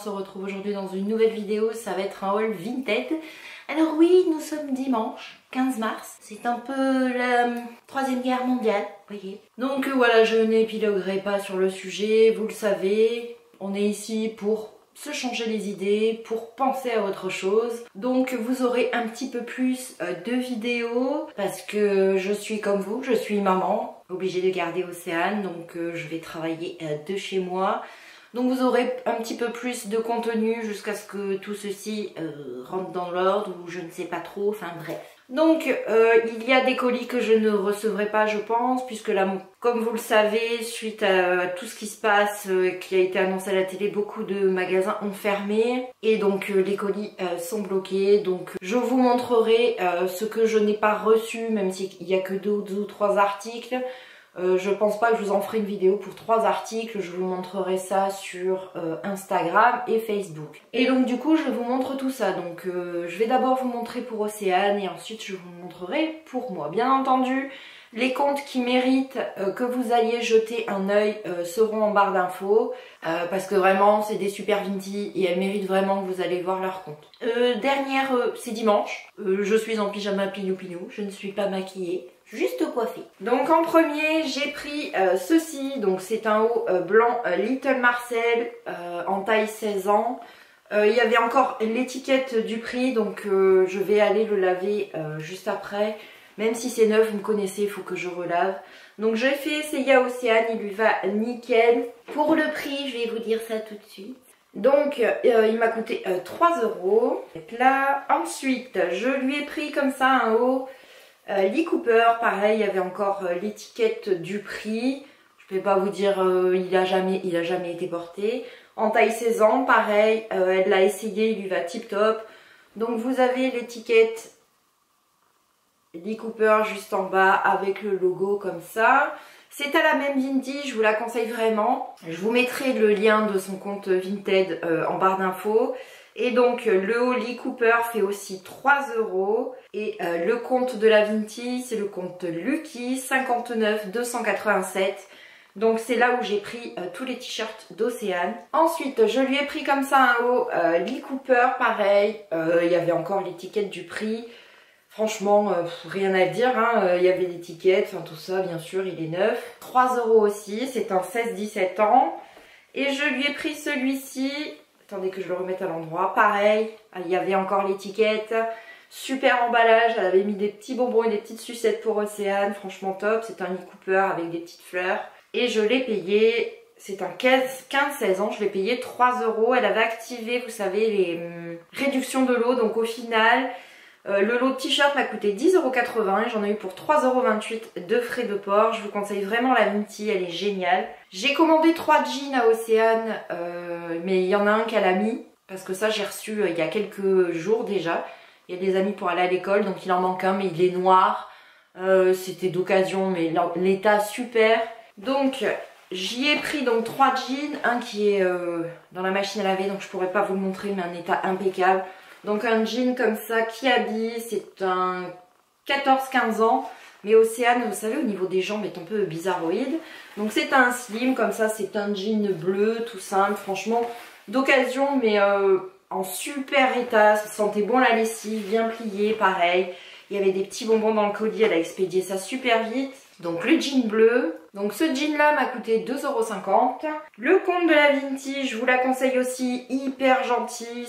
se retrouve aujourd'hui dans une nouvelle vidéo, ça va être un haul Vinted. Alors oui, nous sommes dimanche 15 mars, c'est un peu la troisième guerre mondiale, voyez. Donc voilà, je n'épiloguerai pas sur le sujet, vous le savez, on est ici pour se changer les idées, pour penser à autre chose. Donc vous aurez un petit peu plus de vidéos parce que je suis comme vous, je suis maman, obligée de garder Océane, donc je vais travailler de chez moi. Donc vous aurez un petit peu plus de contenu jusqu'à ce que tout ceci rentre dans l'ordre ou je ne sais pas trop, enfin bref. Donc il y a des colis que je ne recevrai pas je pense, puisque là, comme vous le savez, suite à tout ce qui se passe, qui a été annoncé à la télé, beaucoup de magasins ont fermé et donc les colis sont bloqués. Donc je vous montrerai ce que je n'ai pas reçu, même s'il n'y a que 2 ou 3 articles. Je pense pas que je vous en ferai une vidéo pour 3 articles, je vous montrerai ça sur Instagram et Facebook. Et donc du coup je vous montre tout ça, donc je vais d'abord vous montrer pour Océane et ensuite je vous montrerai pour moi. Bien entendu, les comptes qui méritent que vous alliez jeter un œil seront en barre d'infos, parce que vraiment c'est des super Vinti et elles méritent vraiment que vous allez voir leur compte. C'est dimanche, je suis en pyjama pignou pignou, je ne suis pas maquillée. Juste coiffée. Donc en premier j'ai pris ceci, donc c'est un haut blanc Little Marcel en taille 16 ans. Il y avait encore l'étiquette du prix, donc je vais aller le laver juste après. Même si c'est neuf, vous me connaissez, il faut que je relave. Donc j'ai fait essayer à Océane, il lui va nickel. Pour le prix, je vais vous dire ça tout de suite. Donc il m'a coûté 3 €. Là, ensuite je lui ai pris comme ça un haut Lee Cooper, pareil, il y avait encore l'étiquette du prix. Je ne vais pas vous dire, il a jamais été porté. En taille 16 ans, pareil, elle l'a essayé, il lui va tip top. Donc vous avez l'étiquette Lee Cooper juste en bas avec le logo comme ça. C'est à la même Vinti, je vous la conseille vraiment. Je vous mettrai le lien de son compte Vinted en barre d'infos. Et donc le haut Lee Cooper fait aussi 3 €. Et le compte de la Vinti, c'est le compte Lucky 59 287. Donc c'est là où j'ai pris tous les t-shirts d'Océane. Ensuite je lui ai pris comme ça un haut Lee Cooper, pareil. Il y avait encore l'étiquette du prix. Franchement, rien à dire, hein. Il y avait l'étiquette, enfin tout ça, bien sûr, il est neuf. 3 € aussi, c'est un 16-17 ans. Et je lui ai pris celui-ci. Attendez que je le remette à l'endroit. Pareil, il y avait encore l'étiquette. Super emballage. Elle avait mis des petits bonbons et des petites sucettes pour Océane. Franchement top. C'est un Lee Cooper avec des petites fleurs. Et je l'ai payé. C'est un 15-16 ans. Je l'ai payé 3 €. Elle avait activé, vous savez, les réductions de lot. Donc au final, le lot de t-shirt m'a coûté 10,80 € et j'en ai eu pour 3,28 € de frais de port. Je vous conseille vraiment la Vinti, elle est géniale. J'ai commandé 3 jeans à Océane, mais il y en a un qu'elle a mis, parce que ça j'ai reçu il y a quelques jours déjà. Il y a des amis pour aller à l'école, donc il en manque un, mais il est noir. C'était d'occasion, mais l'état super. Donc j'y ai pris donc 3 jeans, un qui est dans la machine à laver, donc je pourrais pas vous le montrer, mais un état impeccable. Donc un jean comme ça qui habille, c'est un 14-15 ans. Mais Océane, vous savez, au niveau des jambes est un peu bizarroïde. Donc c'est un slim, comme ça, c'est un jean bleu, tout simple. Franchement, d'occasion, mais en super état. Ça sentait bon la lessive, bien plié, pareil. Il y avait des petits bonbons dans le colis, elle a expédié ça super vite. Donc le jean bleu. Donc ce jean là m'a coûté 2,50 €. Le compte de la Vinti, je vous la conseille aussi, hyper gentil.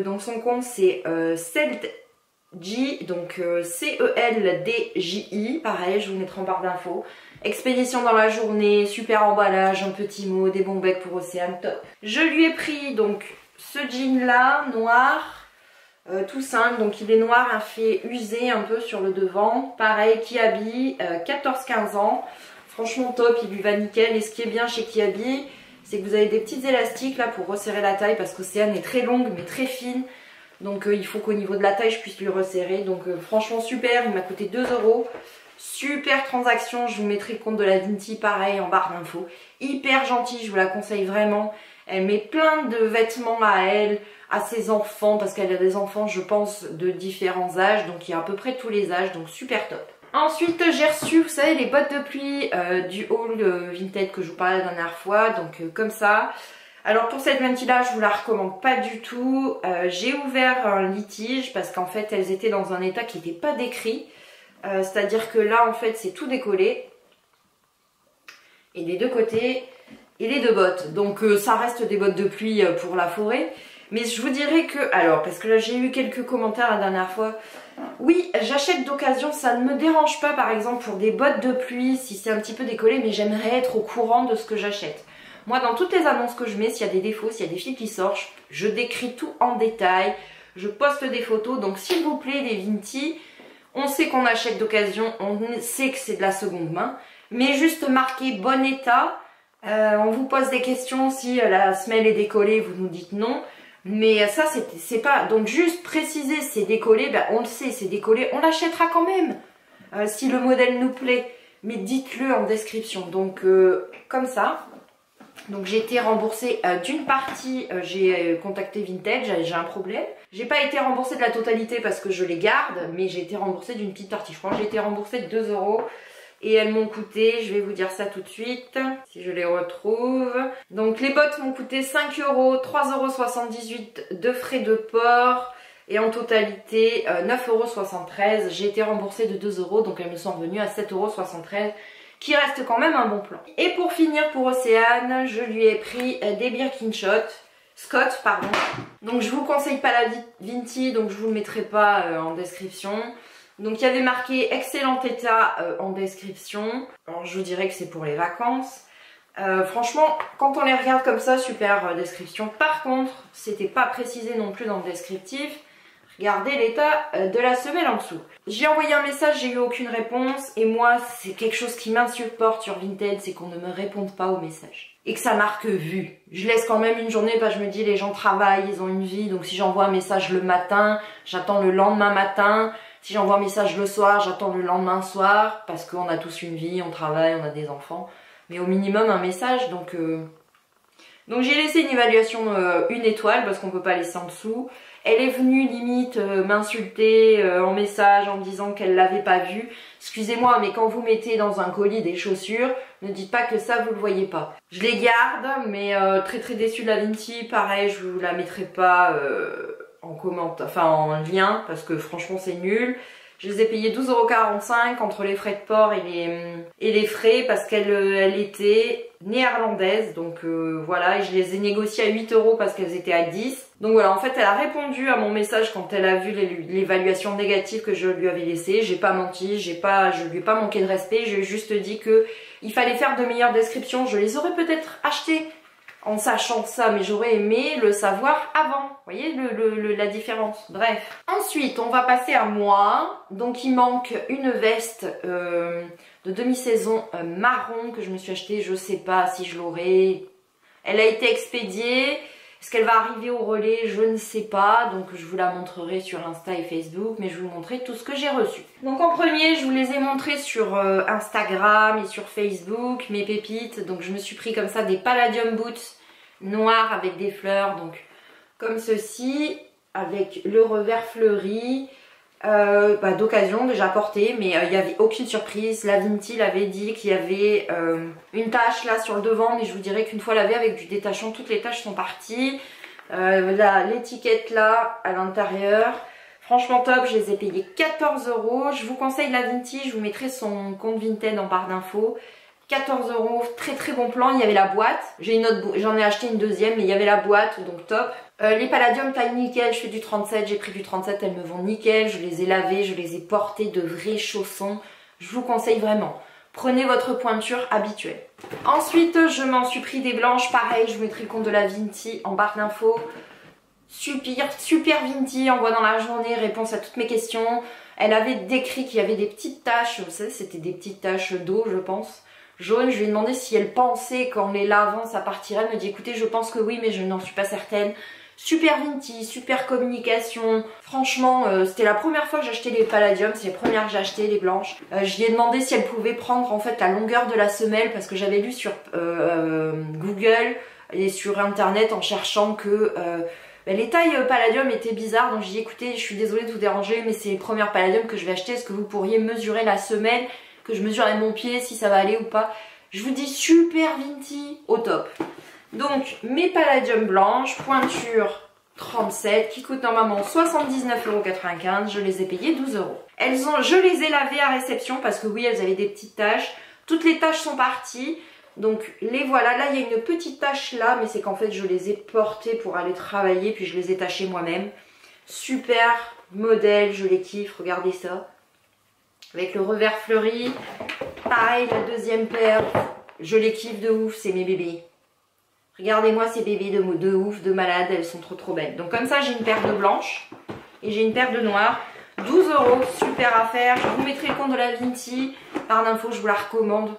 Donc son compte c'est CeldJ, donc CELDJI. Pareil, je vous mettrai en barre d'infos. Expédition dans la journée, super emballage, un petit mot, des bons becs pour Océane, top. Je lui ai pris donc ce jean là, noir. Tout simple, donc il est noir, un fait usé un peu sur le devant, pareil, Kiabi, 14-15 ans, franchement top, il lui va nickel. Et ce qui est bien chez Kiabi, c'est que vous avez des petits élastiques là pour resserrer la taille, parce qu'Océane est très longue mais très fine, donc il faut qu'au niveau de la taille je puisse lui resserrer. Donc franchement super, il m'a coûté 2 €, super transaction. Je vous mettrai le compte de la Vinti pareil en barre d'infos, hyper gentil, je vous la conseille vraiment. Elle met plein de vêtements à elle, à ses enfants, parce qu'elle a des enfants je pense de différents âges, donc il y a à peu près tous les âges, donc super top. Ensuite j'ai reçu, vous savez, les bottes de pluie du haul Vinted que je vous parlais la dernière fois, donc comme ça. Alors pour cette Venti là, je vous la recommande pas du tout. J'ai ouvert un litige parce qu'en fait elles étaient dans un état qui n'était pas décrit. C'est-à-dire que là en fait c'est tout décollé. Et des deux côtés, et les deux bottes. Donc ça reste des bottes de pluie pour la forêt. Mais je vous dirais que, alors parce que là j'ai eu quelques commentaires la dernière fois. Oui, j'achète d'occasion, ça ne me dérange pas par exemple pour des bottes de pluie si c'est un petit peu décollé, mais j'aimerais être au courant de ce que j'achète. Moi dans toutes les annonces que je mets, s'il y a des défauts, s'il y a des fils qui sortent, je décris tout en détail, je poste des photos, donc s'il vous plaît les Vinti, on sait qu'on achète d'occasion, on sait que c'est de la seconde main, mais juste marqué bon état, on vous pose des questions, si la semelle est décollée, vous nous dites non. Mais ça c'est pas, donc juste préciser c'est décollé, ben on le sait c'est décollé, on l'achètera quand même si le modèle nous plaît, mais dites-le en description. Donc comme ça, donc j'ai été remboursée d'une partie, j'ai contacté Vinted, j'ai un problème, j'ai pas été remboursée de la totalité parce que je les garde, mais j'ai été remboursée d'une petite partie, je crois que j'ai été remboursée de 2 €. Et elles m'ont coûté, je vais vous dire ça tout de suite, si je les retrouve. Donc les bottes m'ont coûté 5 €, 3,78 € de frais de port. Et en totalité, 9,73 €. J'ai été remboursée de 2 €, donc elles me sont revenues à 7,73 €, qui reste quand même un bon plan. Et pour finir pour Océane, je lui ai pris des Birkenstock. Scott, pardon. Donc je vous conseille pas la Vinti, donc je vous le mettrai pas en description. Donc il y avait marqué excellent état en description. Alors je vous dirais que c'est pour les vacances. Franchement, quand on les regarde comme ça, super description. Par contre, c'était pas précisé non plus dans le descriptif. Regardez l'état de la semelle en dessous. J'ai envoyé un message, j'ai eu aucune réponse. Et moi, c'est quelque chose qui m'insupporte sur Vinted, c'est qu'on ne me réponde pas aux messages. Et que ça marque vu. Je laisse quand même une journée parce que je me dis les gens travaillent, ils ont une vie. Donc si j'envoie un message le matin, j'attends le lendemain matin. Si j'envoie un message le soir, j'attends le lendemain soir, parce qu'on a tous une vie, on travaille, on a des enfants. Mais au minimum un message, donc j'ai laissé une évaluation 1 étoile, parce qu'on peut pas laisser en dessous. Elle est venue limite m'insulter en message en me disant qu'elle l'avait pas vu. Excusez-moi, mais quand vous mettez dans un colis des chaussures, ne dites pas que ça vous le voyez pas. Je les garde, mais très très déçue de la Vinti. Pareil, je vous la mettrai pas en commentaire, enfin en lien, parce que franchement c'est nul. Je les ai payés 12,45 € entre les frais de port et les frais, parce qu'elle était néerlandaise. Donc voilà, et je les ai négociées à 8 € parce qu'elles étaient à 10. Donc voilà, en fait elle a répondu à mon message quand elle a vu l'évaluation négative que je lui avais laissée. J'ai pas menti, je lui ai pas manqué de respect, j'ai juste dit que il fallait faire de meilleures descriptions. Je les aurais peut-être achetées en sachant ça, mais j'aurais aimé le savoir avant. Vous voyez la différence. Bref. Ensuite, on va passer à moi. Donc, il manque une veste de demi-saison marron que je me suis achetée. Je sais pas si je l'aurai. Elle a été expédiée. Est-ce qu'elle va arriver au relais? Je ne sais pas. Donc, je vous la montrerai sur Insta et Facebook. Mais je vais vous montrer tout ce que j'ai reçu. Donc, en premier, je vous les ai montrés sur Instagram et sur Facebook. Mes pépites. Donc, je me suis pris comme ça des Palladium Boots noirs avec des fleurs. Donc, comme ceci. Avec le revers fleuri. D'occasion déjà porté, mais il n'y avait aucune surprise. La Vinti l'avait dit qu'il y avait une tache là sur le devant, mais je vous dirais qu'une fois lavé avec du détachant, toutes les taches sont parties. L'étiquette là à l'intérieur, franchement top. Je les ai payés 14 €. Je vous conseille la Vinti, je vous mettrai son compte Vinted en barre d'infos. 14 €, très très bon plan. Il y avait la boîte, j'en ai acheté une deuxième, mais il y avait la boîte, donc top. Les Palladium taille nickel, je fais du 37, j'ai pris du 37, elles me vont nickel. Je les ai lavées, je les ai portées, de vrais chaussons. Je vous conseille vraiment. Prenez votre pointure habituelle. Ensuite, je m'en suis pris des blanches, pareil, je vous mettrai le compte de la Vinti en barre d'infos. Super Vinti, envoie dans la journée, réponse à toutes mes questions. Elle avait décrit qu'il y avait des petites taches, vous savez, c'était des petites taches d'eau, je pense. Jaune, je lui ai demandé si elle pensait qu'en les lavant ça partirait. Elle me dit écoutez, je pense que oui, mais je n'en suis pas certaine. Super Vinti, super communication. Franchement, c'était la première fois que j'achetais les Palladium, c'est les premières que j'ai achetées, les blanches. Je lui ai demandé si elle pouvait prendre en fait la longueur de la semelle, parce que j'avais lu sur Google et sur internet en cherchant que les tailles Palladium étaient bizarres. Donc j'ai dit écoutez, je suis désolée de vous déranger, mais c'est les premières Palladium que je vais acheter. Est-ce que vous pourriez mesurer la semelle, que je mesure avec mon pied, si ça va aller ou pas? Je vous dis super Vinti, au top. Donc mes palladium blanches, pointure 37, qui coûtent normalement 79,95 €. Je les ai payées 12 €. Je les ai lavées à réception parce que oui, elles avaient des petites taches. Toutes les taches sont parties. Donc les voilà. Là, il y a une petite tache là, mais c'est qu'en fait, je les ai portées pour aller travailler, puis je les ai tachées moi-même. Super modèle, je les kiffe. Regardez ça. Avec le revers fleuri. Pareil, la deuxième paire. Je les kiffe de ouf, c'est mes bébés. Regardez-moi ces bébés de ouf, de malade, elles sont trop belles. Donc comme ça, j'ai une paire de blanches et j'ai une paire de noires. 12 €, super affaire. Je vous mettrai le compte de la Vinti. Par d'infos, je vous la recommande.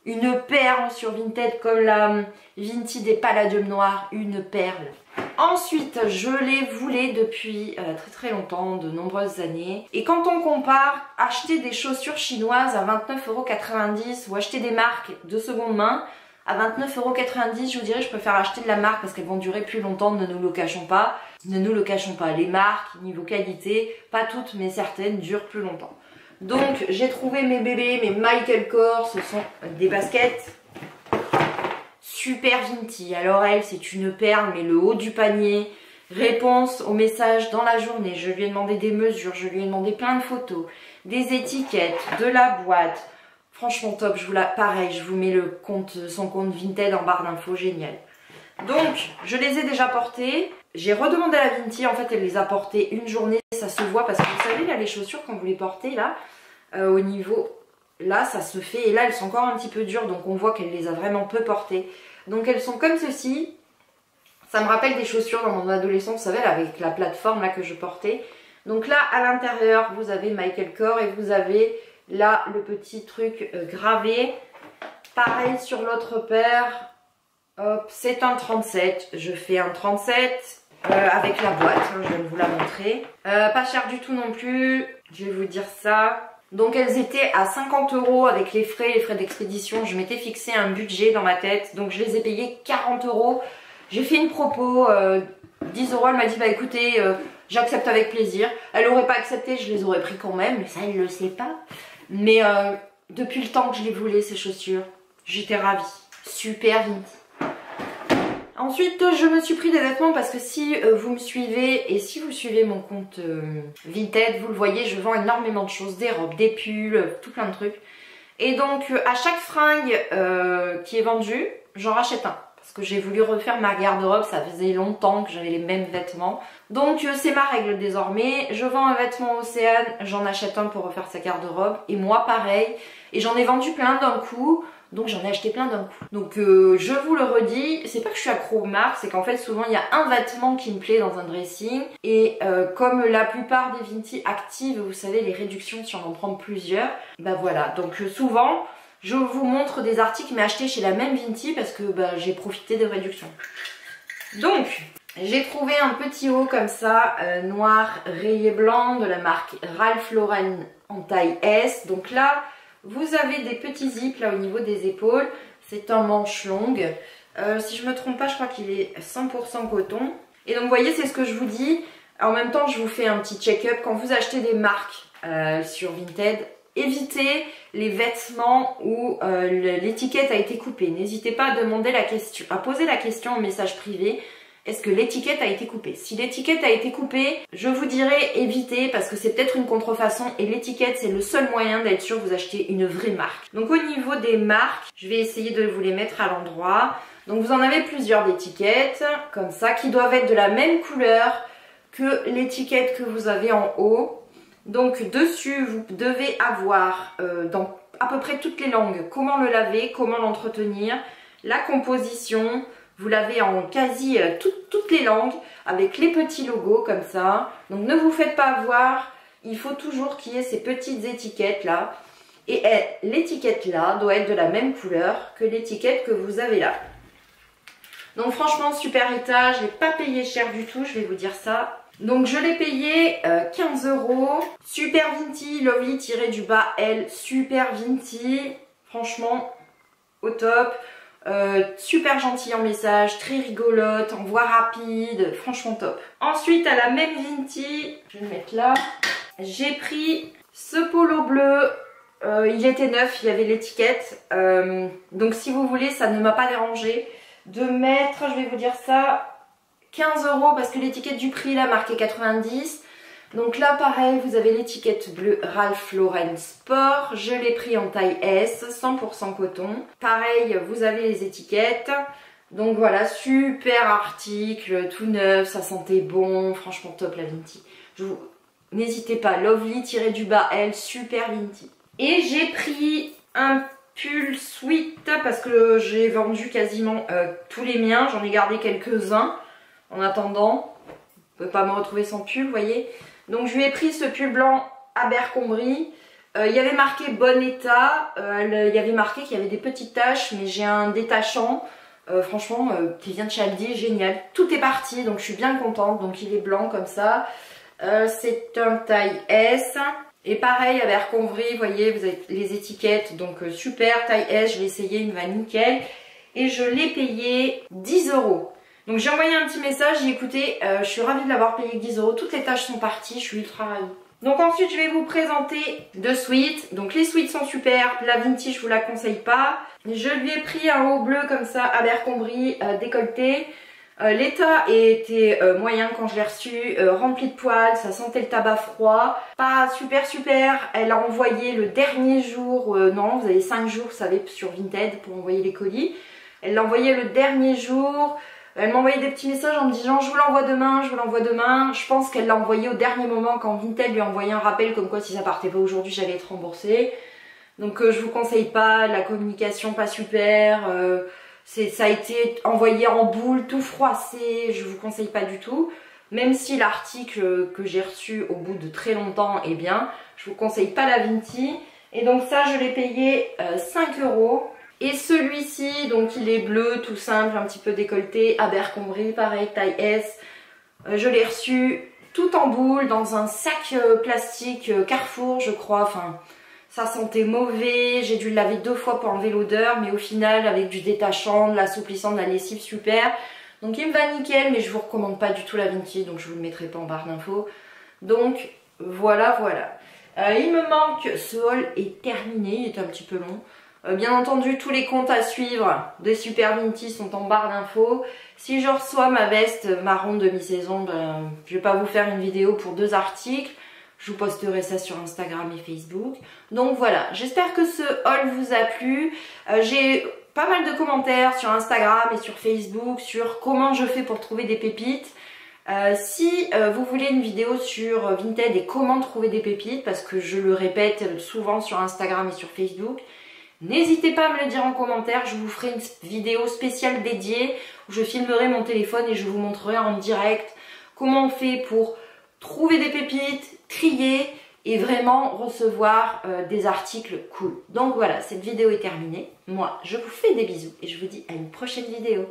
Une perle sur Vinted comme la Vinti des palladium noirs. Une perle. Ensuite, je les voulais depuis très longtemps, de nombreuses années. Et quand on compare acheter des chaussures chinoises à 29,90 € ou acheter des marques de seconde main à 29,90 €, je vous dirais, je préfère acheter de la marque parce qu'elles vont durer plus longtemps, ne nous le cachons pas. Ne nous le cachons pas, les marques, niveau qualité, pas toutes mais certaines durent plus longtemps. Donc j'ai trouvé mes bébés, mes Michael Kors, ce sont des baskets super Vinti. Alors elle, c'est une perle, mais le haut du panier. Réponse au message dans la journée, je lui ai demandé des mesures, je lui ai demandé plein de photos, des étiquettes, de la boîte. Franchement top, pareil, je vous mets son compte Vinted en barre d'infos, génial. Donc, je les ai déjà portées. J'ai redemandé à la Vinti, en fait, elle les a portées une journée, ça se voit parce que vous savez, là, les chaussures, quand vous les portez, là, au niveau, là, ça se fait. Et là, elles sont encore un petit peu dures, donc on voit qu'elle les a vraiment peu portées. Donc, elles sont comme ceci. Ça me rappelle des chaussures dans mon adolescence, vous savez, là, avec la plateforme là que je portais. Donc là, à l'intérieur, vous avez Michael Kors et vous avez là le petit truc gravé. Pareil sur l'autre paire. Hop, c'est un 37. Je fais un 37 avec la boîte. Hein, je vais vous la montrer. Pas cher du tout non plus. Je vais vous dire ça. Donc elles étaient à 50 € avec les frais d'expédition. Je m'étais fixé un budget dans ma tête. Donc je les ai payées 40 €. J'ai fait une propos, 10 €. Elle m'a dit bah écoutez, j'accepte avec plaisir. Elle aurait pas accepté, je les aurais pris quand même. Mais ça, elle le sait pas. Mais depuis le temps que je les voulais, ces chaussures, j'étais ravie. Super Vinti. Ensuite, je me suis pris des vêtements parce que si vous me suivez et si vous suivez mon compte Vinted, vous le voyez, je vends énormément de choses, des robes, des pulls, tout plein de trucs. Et donc, à chaque fringue qui est vendue, j'en rachète un. Parce que j'ai voulu refaire ma garde-robe, ça faisait longtemps que j'avais les mêmes vêtements. Donc, c'est ma règle désormais. Je vends un vêtement Océane, j'en achète un pour refaire sa garde-robe. Et moi, pareil. Et j'en ai vendu plein d'un coup. Donc j'en ai acheté plein d'un coup. Donc je vous le redis, c'est pas que je suis accro aux marques, c'est qu'en fait souvent il y a un vêtement qui me plaît dans un dressing. Et comme la plupart des Vinti activent, vous savez, les réductions si on en prend plusieurs, bah voilà. Donc souvent je vous montre des articles mais achetés chez la même Vinti parce que bah, j'ai profité des réductions. Donc j'ai trouvé un petit haut comme ça, noir rayé blanc de la marque Ralph Lauren en taille S. Donc là vous avez des petits zips là au niveau des épaules. C'est un manche longue. Si je me trompe pas, je crois qu'il est 100% coton. Et donc vous voyez, c'est ce que je vous dis. En même temps, je vous fais un petit check-up. Quand vous achetez des marques sur Vinted, évitez les vêtements où l'étiquette a été coupée. N'hésitez pas à demander à poser la question en message privé. Est-ce que l'étiquette a été coupée? Si l'étiquette a été coupée, je vous dirais évitez parce que c'est peut-être une contrefaçon et l'étiquette c'est le seul moyen d'être sûr que vous achetez une vraie marque. Donc au niveau des marques, je vais essayer de vous les mettre à l'endroit. Donc vous en avez plusieurs d'étiquettes comme ça qui doivent être de la même couleur que l'étiquette que vous avez en haut. Donc dessus vous devez avoir dans à peu près toutes les langues comment le laver, comment l'entretenir, la composition. Vous l'avez en quasi toutes les langues avec les petits logos comme ça. Donc ne vous faites pas avoir, il faut toujours qu'il y ait ces petites étiquettes là. Et l'étiquette là doit être de la même couleur que l'étiquette que vous avez là. Donc franchement super état, je l'ai pas payé cher du tout, je vais vous dire ça. Donc je l'ai payé 15 €. Super Vinti, Lovely-du-bas L, Super Vinti. Franchement au top. Super gentille en message, très rigolote, en voix rapide, franchement top. Ensuite à la même Vinti, je vais le mettre là, j'ai pris ce polo bleu, il était neuf, il y avait l'étiquette, donc si vous voulez ça ne m'a pas dérangé, de mettre, je vais vous dire ça, 15 € parce que l'étiquette du prix là marqué 90. Donc là pareil, vous avez l'étiquette bleue Ralph Lauren Sport. Je l'ai pris en taille S, 100% coton. Pareil, vous avez les étiquettes. Donc voilà, super article, tout neuf, ça sentait bon, franchement top la Vinti. N'hésitez pas, Lovely-du-bas L, super Vinti. Et j'ai pris un pull sweat parce que j'ai vendu quasiment tous les miens, j'en ai gardé quelques-uns en attendant. On ne peut pas me retrouver sans pull, vous voyez. Donc je lui ai pris ce pull blanc Abercrombie. Il y avait marqué bon état, il y avait marqué qu'il y avait des petites taches, mais j'ai un détachant. Franchement, qui vient de chez Aldi, génial. Tout est parti, donc je suis bien contente. Donc il est blanc comme ça. C'est un taille S. Et pareil, Abercrombie, vous voyez, vous avez les étiquettes. Donc super, taille S, je l'ai essayé, il me va nickel. Et je l'ai payé 10 €. Donc j'ai envoyé un petit message, j'ai dit écoutez, je suis ravie de l'avoir payé 10 €. Toutes les taches sont parties, je suis ultra ravie. Donc ensuite je vais vous présenter deux sweats. Donc les sweats sont super, la Vinti je vous la conseille pas. Je lui ai pris un haut bleu comme ça, Abercrombie décolleté. L'état était moyen quand je l'ai reçu, rempli de poils, ça sentait le tabac froid. Pas super, elle a envoyé le dernier jour, non vous avez 5 jours vous savez sur Vinted pour envoyer les colis. Elle l'a envoyé le dernier jour. Elle m'a envoyé des petits messages en me disant je vous l'envoie demain, je vous l'envoie demain. Je pense qu'elle l'a envoyé au dernier moment quand Vinted lui a envoyé un rappel comme quoi si ça partait pas aujourd'hui j'allais être remboursée. Donc je vous conseille pas, la communication pas super, ça a été envoyé en boule, tout froissé, je vous conseille pas du tout. Même si l'article que j'ai reçu au bout de très longtemps est bien, je vous conseille pas la Vinti. Et donc ça je l'ai payé 5 €. Et celui-ci, donc il est bleu, tout simple, un petit peu décolleté, Abercrombie, pareil, taille S. Je l'ai reçu tout en boule, dans un sac plastique Carrefour, je crois. Enfin, ça sentait mauvais, j'ai dû le laver 2 fois pour enlever l'odeur, mais au final, avec du détachant, de l'assouplissant, de la lessive, super. Donc il me va nickel, mais je vous recommande pas du tout la Vinti, donc je vous le mettrai pas en barre d'infos. Donc voilà. Il me manque, ce haul est terminé, il est un petit peu long. Bien entendu, tous les comptes à suivre de Super Vinti sont en barre d'infos. Si je reçois ma veste marron demi-saison, je vais pas vous faire une vidéo pour 2 articles. Je vous posterai ça sur Instagram et Facebook. Donc voilà, j'espère que ce haul vous a plu. J'ai pas mal de commentaires sur Instagram et sur Facebook sur comment je fais pour trouver des pépites. Si vous voulez une vidéo sur Vinted et comment trouver des pépites, parce que je le répète souvent sur Instagram et sur Facebook, n'hésitez pas à me le dire en commentaire, je vous ferai une vidéo spéciale dédiée où je filmerai mon téléphone et je vous montrerai en direct comment on fait pour trouver des pépites, trier et vraiment recevoir des articles cool. Donc voilà, cette vidéo est terminée. Moi, je vous fais des bisous et je vous dis à une prochaine vidéo.